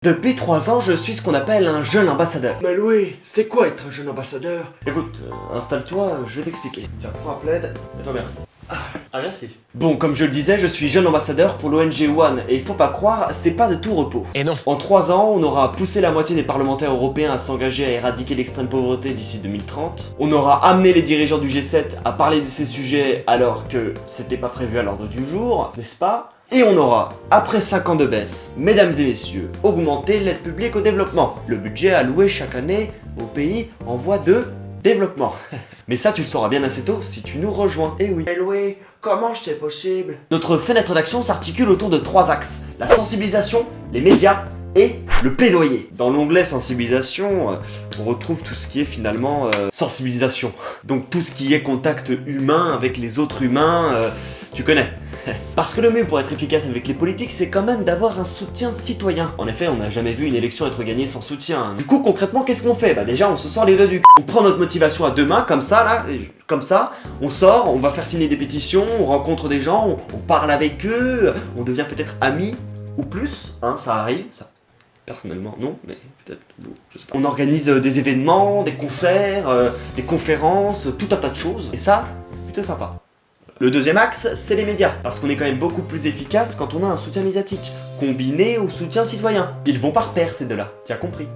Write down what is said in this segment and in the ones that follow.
Depuis 3 ans, je suis ce qu'on appelle un jeune ambassadeur. Mais Louis, c'est quoi être un jeune ambassadeur? Écoute, installe-toi, je vais t'expliquer. Tiens, prends un plaid, mets-toi bien. Ah merci. Bon, comme je le disais, je suis jeune ambassadeur pour l'ONG One, et faut pas croire, c'est pas de tout repos. Et non. En 3 ans, on aura poussé la moitié des parlementaires européens à s'engager à éradiquer l'extrême pauvreté d'ici 2030. On aura amené les dirigeants du G7 à parler de ces sujets alors que c'était pas prévu à l'ordre du jour, n'est-ce pas? Et on aura, après 5 ans de baisse, mesdames et messieurs, augmenté l'aide publique au développement. Le budget alloué chaque année au pays en voie de développement. Mais ça, tu le sauras bien assez tôt si tu nous rejoins. Eh oui. Eh Louis, comment c'est possible? Notre fenêtre d'action s'articule autour de 3 axes. La sensibilisation, les médias et le plaidoyer. Dans l'onglet sensibilisation, on retrouve tout ce qui est finalement sensibilisation. Donc tout ce qui est contact humain avec les autres humains, tu connais. Parce que le mieux pour être efficace avec les politiques, c'est quand même d'avoir un soutien citoyen. En effet, on n'a jamais vu une élection être gagnée sans soutien. Du coup, concrètement, qu'est-ce qu'on fait? Bah déjà, on se sort les deux du c***. On prend notre motivation à deux mains, comme ça, là, comme ça. On sort, on va faire signer des pétitions, on rencontre des gens, on parle avec eux, on devient peut-être amis, ou plus, hein, ça arrive, ça. Personnellement, non, mais peut-être vous, je sais pas. On organise des événements, des concerts, des conférences, tout un tas de choses. Et ça, plutôt sympa. Le deuxième axe, c'est les médias, parce qu'on est quand même beaucoup plus efficace quand on a un soutien médiatique, combiné au soutien citoyen. Ils vont par pair ces deux-là, t'as compris?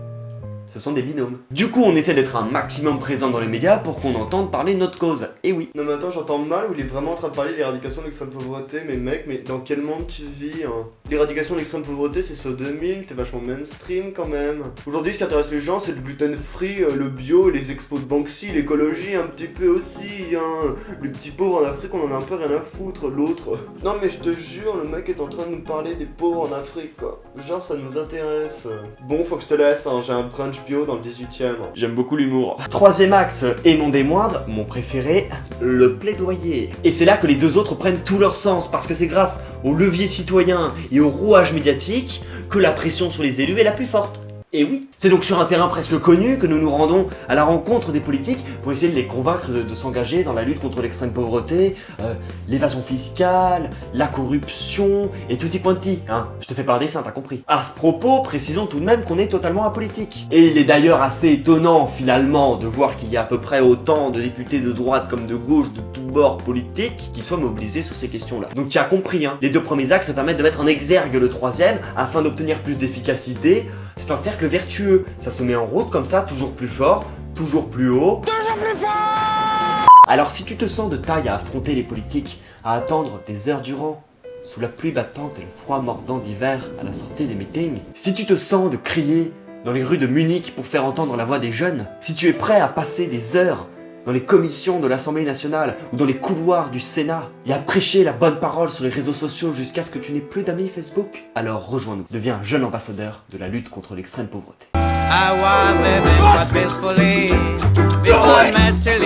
Ce sont des binômes. Du coup, on essaie d'être un maximum présent dans les médias pour qu'on entende parler de notre cause. Et oui. Non mais attends, j'entends mal ou il est vraiment en train de parler de l'éradication de l'extrême pauvreté, mais mec, mais dans quel monde tu vis hein? L'éradication de l'extrême pauvreté, c'est sur 2000, t'es vachement mainstream quand même. Aujourd'hui, ce qui intéresse les gens, c'est le gluten free, le bio, les expos de Banksy, l'écologie un petit peu aussi, hein. Les petits pauvres en Afrique, on en a un peu rien à foutre, l'autre. Non mais je te jure, le mec est en train de nous parler des pauvres en Afrique, quoi. Genre, ça nous intéresse. Bon, faut que je te laisse, hein, j'ai un brunch bio dans le 18ème. J'aime beaucoup l'humour. Troisième axe, et non des moindres, mon préféré, le plaidoyer. Et c'est là que les deux autres prennent tout leur sens, parce que c'est grâce au levier citoyen et au rouage médiatique que la pression sur les élus est la plus forte. Et oui. C'est donc sur un terrain presque connu que nous nous rendons à la rencontre des politiques pour essayer de les convaincre de s'engager dans la lutte contre l'extrême pauvreté, l'évasion fiscale, la corruption et tutti quanti, hein. Je te fais pas un dessin, t'as compris. À ce propos, précisons tout de même qu'on est totalement apolitique. Et il est d'ailleurs assez étonnant finalement de voir qu'il y a à peu près autant de députés de droite comme de gauche de tous bords politiques qui soient mobilisés sur ces questions-là. Donc tu as compris, hein. Les deux premiers axes permettent de mettre en exergue le troisième afin d'obtenir plus d'efficacité. C'est un cercle vertueux, ça se met en route comme ça, toujours plus fort, toujours plus haut. Toujours plus fort! Alors si tu te sens de taille à affronter les politiques, à attendre des heures durant, sous la pluie battante et le froid mordant d'hiver à la sortie des meetings, si tu te sens de crier dans les rues de Munich pour faire entendre la voix des jeunes, si tu es prêt à passer des heures dans les commissions de l'Assemblée nationale ou dans les couloirs du Sénat et à prêcher la bonne parole sur les réseaux sociaux jusqu'à ce que tu n'aies plus d'amis Facebook, alors rejoins-nous, deviens un jeune ambassadeur de la lutte contre l'extrême pauvreté.